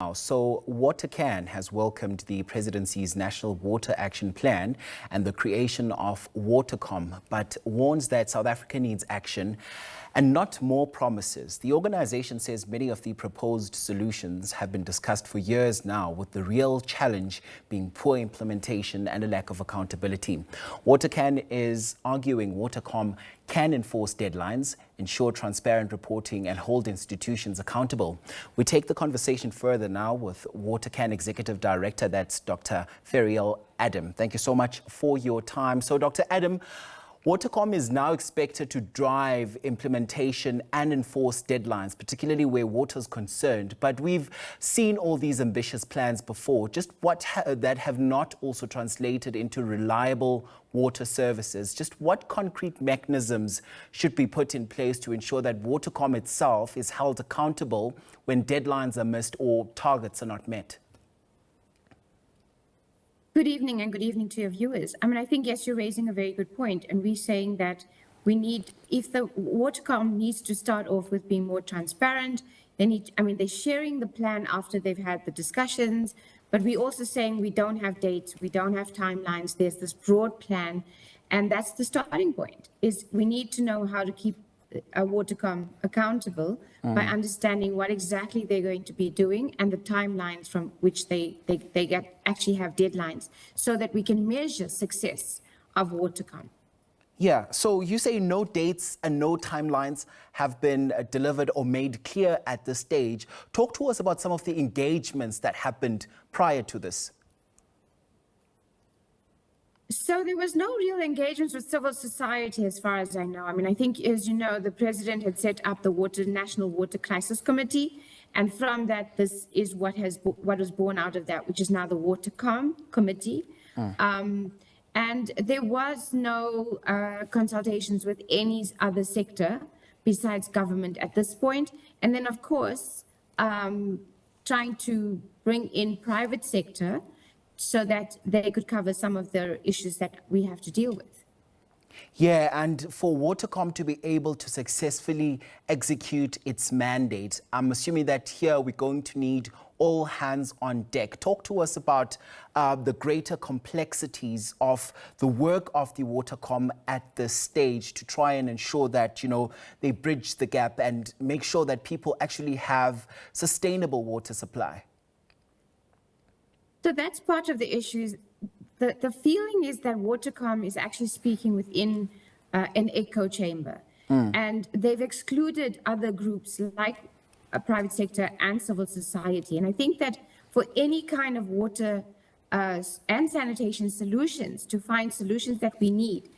So WaterCAN has welcomed the Presidency's National Water Action Plan and the creation of Watercom, but warns that South Africa needs action and not more promises. The organization says many of the proposed solutions have been discussed for years now, with the real challenge being poor implementation and a lack of accountability. WaterCAN is arguing Watercom can enforce deadlines, ensure transparent reporting, and hold institutions accountable. We take the conversation further now with WaterCAN Executive Director, that's Dr. Ferrial Adam. Thank you so much for your time. So, Dr. Adam, Watercom is now expected to drive implementation and enforce deadlines, particularly where water is concerned. But we've seen all these ambitious plans before, just that have not also translated into reliable water services. Just what concrete mechanisms should be put in place to ensure that Watercom itself is held accountable when deadlines are missed or targets are not met? Good evening, and good evening to your viewers. I think, yes, you're raising a very good point, and we're saying that if the Watercom needs to start off with being more transparent, they're sharing the plan after they've had the discussions, but we're also saying we don't have dates, we don't have timelines, there's this broad plan, and that's the starting point, is we need to know how to keep Watercom accountable by understanding what exactly they're going to be doing and the timelines from which they actually have deadlines, so that we can measure success of Watercom. Yeah, so you say no dates and no timelines have been delivered or made clear at this stage. Talk to us about some of the engagements that happened prior to this. So there was no real engagements with civil society, as far as I know. I think, as you know, the president had set up the National Water Crisis Committee, and from that, this is what was born out of that, which is now the Watercom Committee. And there was no consultations with any other sector besides government at this point. And then, of course, trying to bring in private sector so that they could cover some of the issues that we have to deal with. Yeah, and for Watercom to be able to successfully execute its mandate, I'm assuming that here we're going to need all hands on deck. Talk to us about the greater complexities of the work of the Watercom at this stage to try and ensure that, they bridge the gap and make sure that people actually have sustainable water supply. So that's part of the issues. The feeling is that Watercom is actually speaking within an echo chamber. And they've excluded other groups like a private sector and civil society. And I think that for any kind of water and sanitation solutions, to find solutions that we need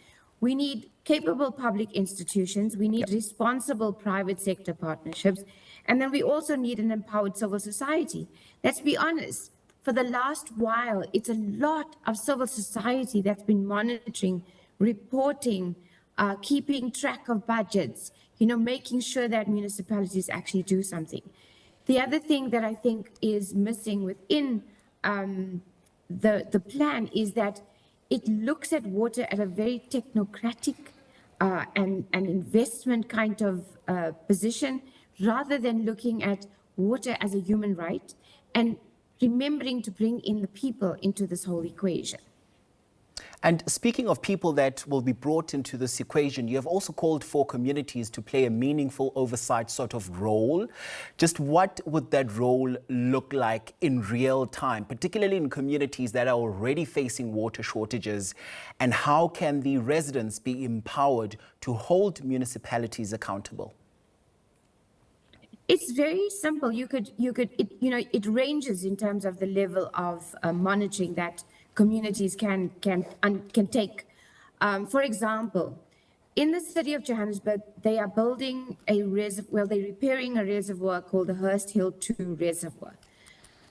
capable public institutions, we need responsible private sector partnerships, and then we also need an empowered civil society. Let's be honest. For the last while, it's a lot of civil society that's been monitoring, reporting, keeping track of budgets, making sure that municipalities actually do something. The other thing that I think is missing within the plan is that it looks at water at a very technocratic and investment kind of position, rather than looking at water as a human right and remembering to bring in the people into this whole equation. And speaking of people that will be brought into this equation, you have also called for communities to play a meaningful oversight sort of role. Just what would that role look like in real time, particularly in communities that are already facing water shortages? And how can the residents be empowered to hold municipalities accountable? It's very simple. It ranges in terms of the level of monitoring that communities can take. For example, in the city of Johannesburg, they are building they're repairing a reservoir called the Hurst Hill 2 reservoir.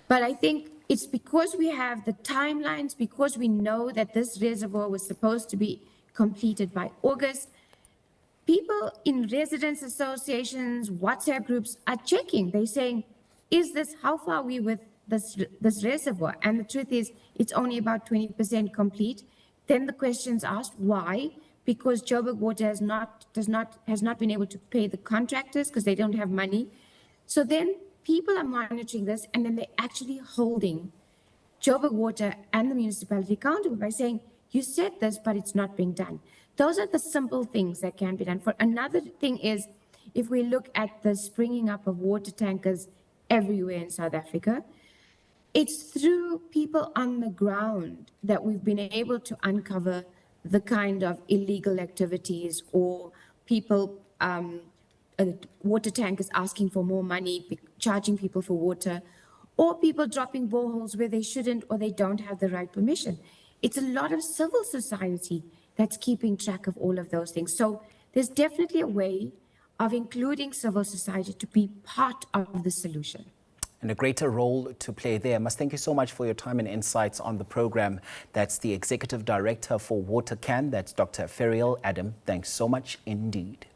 But I think it's because we have the timelines, because we know that this reservoir was supposed to be completed by August. People in residents associations, WhatsApp groups are checking. They're saying, how far are we with this reservoir? And the truth is, it's only about 20% complete. Then the question's asked, why? Because Joburg Water has not been able to pay the contractors because they don't have money. So then people are monitoring this, and then they're actually holding Joburg Water and the municipality accountable by saying, you said this, but it's not being done. Those are the simple things that can be done. For another thing is, if we look at the springing up of water tankers everywhere in South Africa, it's through people on the ground that we've been able to uncover the kind of illegal activities or people, water tankers asking for more money, charging people for water, or people dropping boreholes where they shouldn't or they don't have the right permission. It's a lot of civil society that's keeping track of all of those things. So there's definitely a way of including civil society to be part of the solution. And a greater role to play there. I must thank you so much for your time and insights on the program. That's the Executive Director for WaterCAN, that's Dr. Ferrial Adam. Thanks so much indeed.